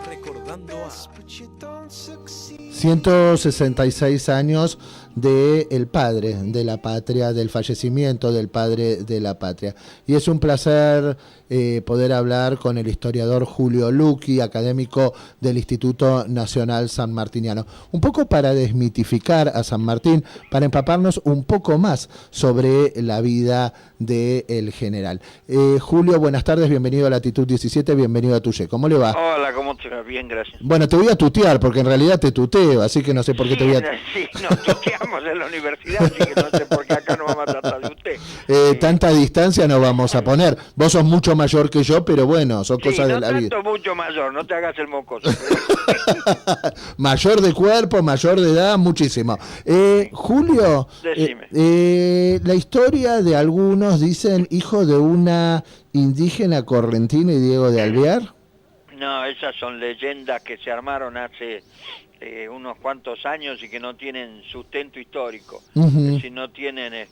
Recordando a 166 años del padre de la patria, del fallecimiento del padre de la patria. Y es un placer poder hablar con el historiador Julio Luqui, académico del Instituto Nacional Sanmartiniano. Un poco para desmitificar a San Martín, para empaparnos un poco más sobre la vida del general. Julio, buenas tardes, bienvenido a Latitud 17, bienvenido a Tuye. ¿Cómo le va? Hola, ¿cómo te va? Bien, gracias. Bueno, te voy a tutear, porque en realidad te tuteo, así que no sé por qué te voy a... Sí, nos tuteamos en la universidad, así que no sé por qué acá no vamos a tratar de usted. Tanta distancia no vamos a poner. Vos sos mucho mayor que yo, pero bueno, son cosas de la vida. No tanto mucho mayor, no te hagas el mocoso. Mayor de cuerpo, mayor de edad, muchísimo. Julio, la historia de algunos dicen hijo de una indígena correntina y Diego de Alvear. No, esas son leyendas que se armaron hace unos cuantos años y que no tienen sustento histórico. Si no tienen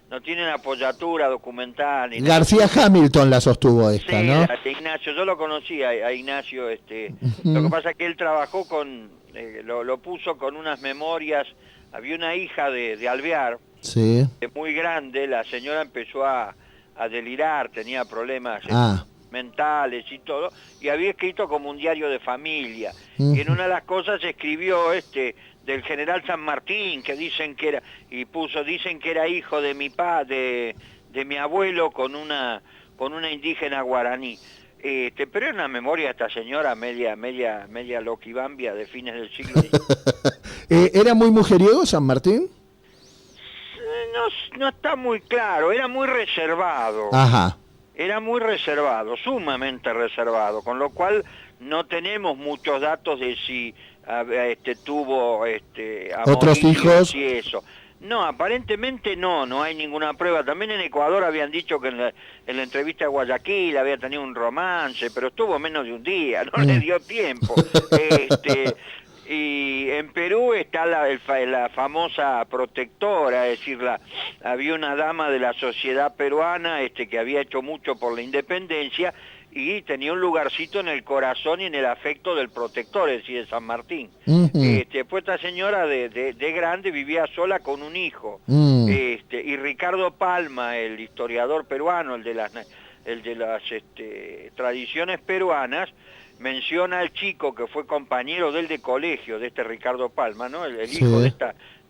no tienen apoyatura documental. Ni García nada. Hamilton la sostuvo esta, sí, ¿no? Ignacio, yo lo conocí a Ignacio, lo que pasa es que él trabajó con, lo puso con unas memorias, había una hija de Alvear, sí, muy grande, la señora empezó a delirar, tenía problemas mentales y todo, y había escrito como un diario de familia, y en una de las cosas escribió del general San Martín, que dicen que era, y dicen que era hijo de mi de mi abuelo con una indígena guaraní. Pero era una memoria de esta señora media loquibambia de fines del siglo XIX. ¿Era muy mujeriego San Martín? No está muy claro, era muy reservado. Ajá. Era muy reservado, sumamente reservado, con lo cual no tenemos muchos datos de si tuvo otros hijos y eso. No, aparentemente no hay ninguna prueba. También en Ecuador habían dicho que en la entrevista de Guayaquil había tenido un romance, pero estuvo menos de un día, no le dio tiempo. Y en Perú está la famosa protectora, es decir, había una dama de la sociedad peruana que había hecho mucho por la independencia y tenía un lugarcito en el corazón y en el afecto del protector, es decir, de San Martín. Pues esta señora de grande vivía sola con un hijo. Y Ricardo Palma, el historiador peruano, el de las tradiciones peruanas, menciona al chico que fue compañero de él de colegio, de Ricardo Palma, ¿no? El hijo de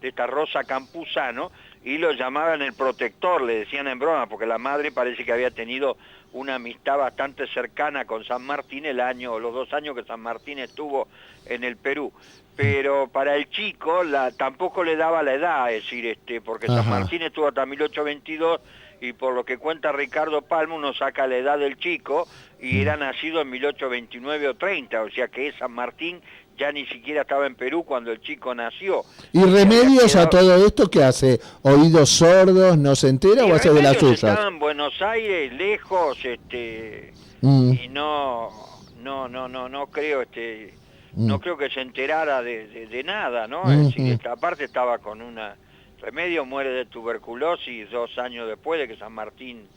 esta Rosa Campuzano, y lo llamaban el protector, le decían en broma, porque la madre parece que había tenido una amistad bastante cercana con San Martín los 2 años que San Martín estuvo en el Perú. Pero para el chico tampoco le daba la edad, es decir, porque San Martín estuvo hasta 1822, y por lo que cuenta Ricardo Palma, uno saca la edad del chico, y era nacido en 1829 o 30, o sea que San Martín ya ni siquiera estaba en Perú cuando el chico nació. ¿Y Remedios a todo esto qué hace? ¿Oídos sordos? ¿No se entera o hace de las suyas? Estaba en Buenos Aires, lejos, y no creo, no creo que se enterara de nada, ¿no? Es decir, aparte estaba con Remedios muere de tuberculosis 2 años después de que San Martín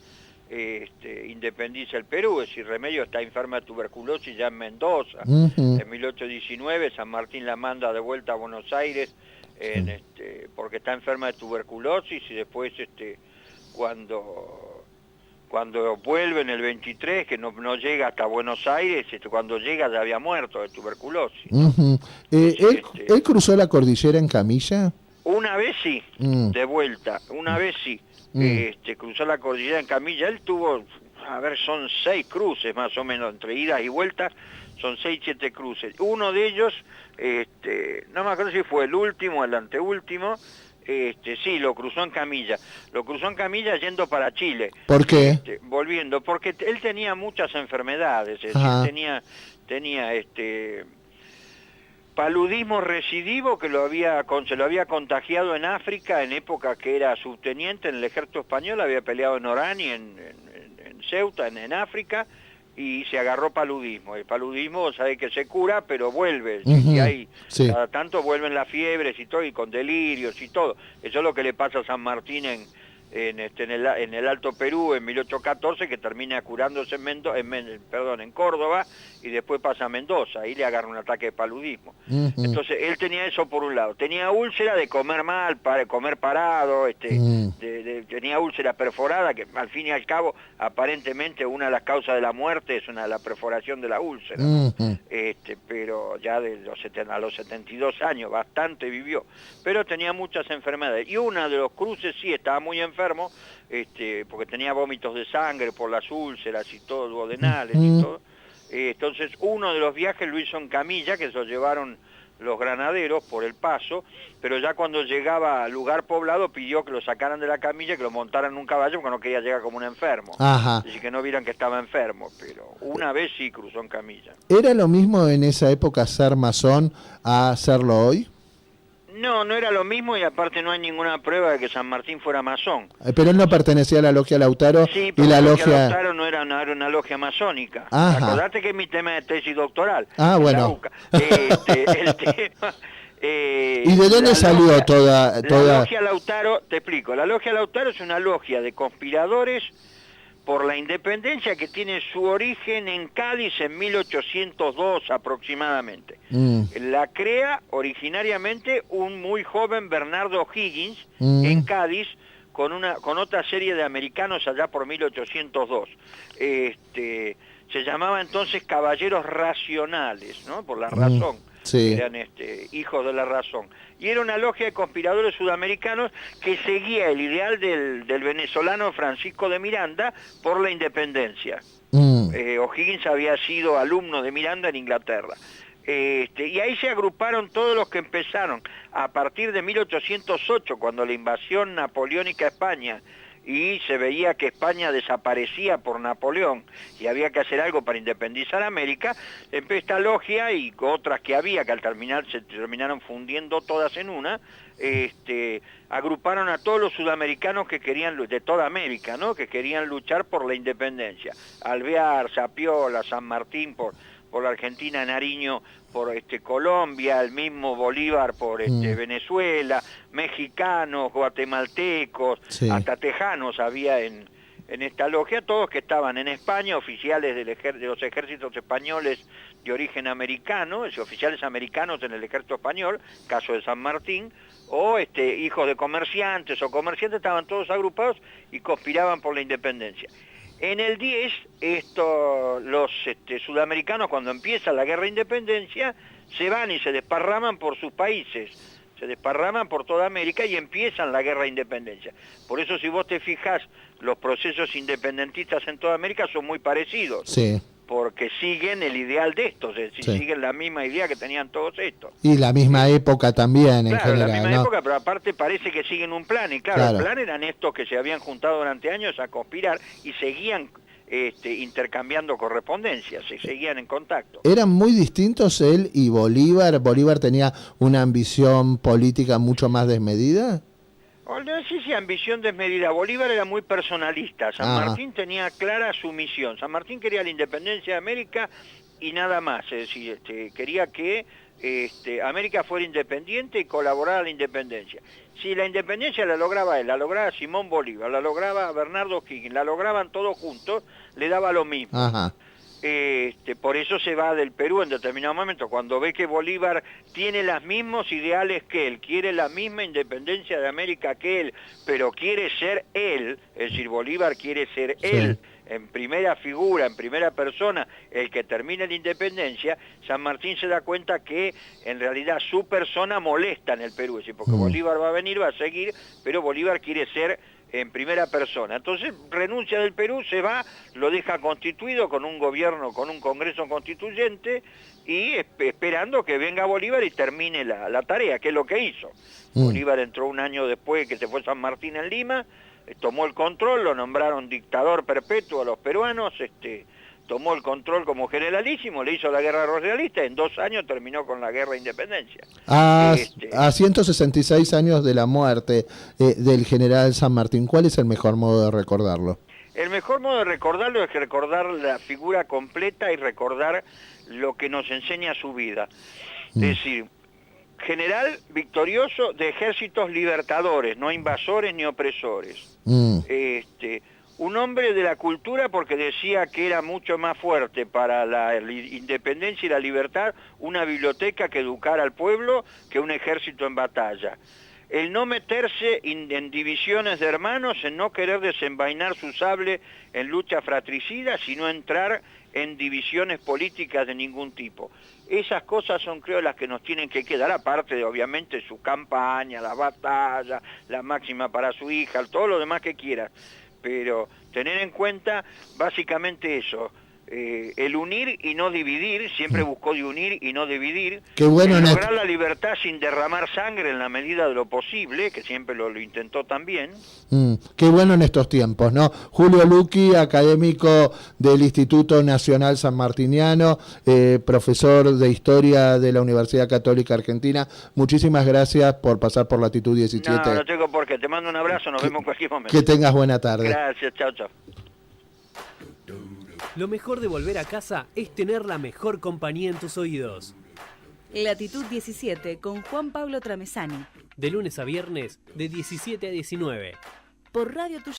independiza el Perú, es decir, Remedios está enferma de tuberculosis ya en Mendoza. En 1819 San Martín la manda de vuelta a Buenos Aires porque está enferma de tuberculosis, y después cuando vuelve en el 23, que no llega hasta Buenos Aires, cuando llega ya había muerto de tuberculosis. ¿Él cruzó la cordillera en camilla? Una vez sí, de vuelta, una vez sí. Cruzó la cordillera en camilla. Él tuvo, son 6 cruces más o menos, entre idas y vueltas, son 6, 7 cruces. Uno de ellos, no me acuerdo si fue el último o el anteúltimo, sí, lo cruzó en camilla. Lo cruzó en camilla yendo para Chile. ¿Por qué? Volviendo, porque él tenía muchas enfermedades, es decir, tenía paludismo recidivo que se lo había contagiado en África en época que era subteniente en el ejército español, había peleado en Orani, en Ceuta, en África, y se agarró paludismo. El paludismo sabe que se cura, pero vuelve, y cada tanto vuelven las fiebres y todo, y con delirios y todo. Eso es lo que le pasa a San Martín en el Alto Perú en 1814, que termina curándose en Córdoba, y después pasa a Mendoza, ahí le agarra un ataque de paludismo. Entonces él tenía eso por un lado, tenía úlcera de comer mal, para comer parado, tenía úlcera perforada, que al fin y al cabo aparentemente una de las causas de la muerte es la perforación de la úlcera, ¿no? Pero ya a los 72 años bastante vivió, pero tenía muchas enfermedades, y una de los cruces sí estaba muy enfermo, porque tenía vómitos de sangre por las úlceras y todo, duodenales y todo. Entonces uno de los viajes lo hizo en camilla, que se lo llevaron los granaderos por el paso, pero ya cuando llegaba al lugar poblado pidió que lo sacaran de la camilla, que lo montaran en un caballo, porque no quería llegar como un enfermo. Así que no vieran que estaba enfermo, pero una vez sí cruzó en camilla. ¿Era lo mismo en esa época ser masón a serlo hoy? No, no era lo mismo, y aparte no hay ninguna prueba de que San Martín fuera masón. Pero él no pertenecía a la logia Lautaro. Sí, pero y la logia Lautaro no era una logia masónica. Ajá. Acordate que es mi tema de tesis doctoral. Bueno. El tema... ¿Y de dónde salió toda...? La logia Lautaro, te explico, la logia Lautaro es una logia de conspiradores por la independencia que tiene su origen en Cádiz en 1802 aproximadamente. La crea originariamente un muy joven Bernardo O'Higgins en Cádiz, con otra serie de americanos allá por 1802. Se llamaba entonces Caballeros Racionales, ¿no? Por la razón. Sí. Eran hijos de la razón. Y era una logia de conspiradores sudamericanos que seguía el ideal del venezolano Francisco de Miranda por la independencia. O'Higgins había sido alumno de Miranda en Inglaterra. Y ahí se agruparon todos los que empezaron a partir de 1808, cuando la invasión napoleónica a España, y se veía que España desaparecía por Napoleón y había que hacer algo para independizar América. Esta logia y otras que había, que al terminar se terminaron fundiendo todas en una, agruparon a todos los sudamericanos que querían, de toda América, ¿no?, que querían luchar por la independencia. Alvear, Sapiola, San Martín por la Argentina, Nariño por Colombia, el mismo Bolívar por Venezuela, mexicanos, guatemaltecos, sí, hasta tejanos había en esta logia, todos que estaban en España, oficiales de los ejércitos españoles de origen americano, oficiales americanos en el ejército español, caso de San Martín, o hijos de comerciantes o comerciantes, estaban todos agrupados y conspiraban por la independencia. En el 10, los sudamericanos, cuando empieza la guerra de independencia, se van y se desparraman por sus países, se desparraman por toda América y empiezan la guerra de independencia. Por eso, si vos te fijás, los procesos independentistas en toda América son muy parecidos. Sí. Porque siguen el ideal de estos, es decir, sí, siguen la misma idea que tenían todos estos. Y la misma época también, en general, la misma ¿no? época, pero aparte parece que siguen un plan, y claro, el plan eran estos que se habían juntado durante años a conspirar y seguían intercambiando correspondencias, se seguían en contacto. ¿Eran muy distintos él y Bolívar? ¿Bolívar tenía una ambición política mucho más desmedida? No sé si ambición desmedida. Bolívar era muy personalista. San Martín tenía clara su misión. San Martín quería la independencia de América y nada más. Es decir, quería que América fuera independiente y colaborara a la independencia. Si la independencia la lograba él, la lograba Simón Bolívar, la lograba Bernardo O'Higgins, la lograban todos juntos, le daba lo mismo. Ajá. Por eso se va del Perú en determinado momento, cuando ve que Bolívar tiene los mismos ideales que él, quiere la misma independencia de América que él, pero quiere ser él, es decir, Bolívar quiere ser él, en primera figura, en primera persona, el que termine la independencia. San Martín se da cuenta que en realidad su persona molesta en el Perú, es decir, porque Bolívar va a venir, va a seguir, pero Bolívar quiere ser en primera persona. Entonces renuncia del Perú, se va, lo deja constituido con un gobierno, con un congreso constituyente, y esperando que venga Bolívar y termine la tarea, que es lo que hizo. Bolívar entró un año después que se fue San Martín en Lima, tomó el control, lo nombraron dictador perpetuo a los peruanos, tomó el control como generalísimo, le hizo la guerra a los realistas, en 2 años terminó con la guerra de independencia. A 166 años de la muerte del general San Martín, ¿cuál es el mejor modo de recordarlo? El mejor modo de recordarlo es recordar la figura completa y recordar lo que nos enseña su vida. Es decir, general victorioso de ejércitos libertadores, no invasores ni opresores. Un hombre de la cultura porque decía que era mucho más fuerte para la independencia y la libertad una biblioteca que educara al pueblo que un ejército en batalla. El no meterse en divisiones de hermanos, en no querer desenvainar su sable en lucha fratricida, sino entrar en divisiones políticas de ningún tipo. Esas cosas son, creo, las que nos tienen que quedar, aparte de, obviamente, su campaña, la batalla, la máxima para su hija, todo lo demás que quieras. Pero tener en cuenta básicamente eso, el unir y no dividir, siempre buscó de unir y no dividir, Qué bueno, lograr la libertad sin derramar sangre en la medida de lo posible, que siempre lo intentó también. Qué bueno en estos tiempos, ¿no? Julio Luqui, académico del Instituto Nacional Sanmartiniano, profesor de Historia de la Universidad Católica Argentina, muchísimas gracias por pasar por Latitud 17. No tengo por qué, te mando un abrazo, nos vemos en cualquier momento. Que tengas buena tarde. Gracias, chao, chao. Lo mejor de volver a casa es tener la mejor compañía en tus oídos. Latitud 17 con Juan Pablo Tramesani. De lunes a viernes, de 17 a 19. Por Radio Tuya.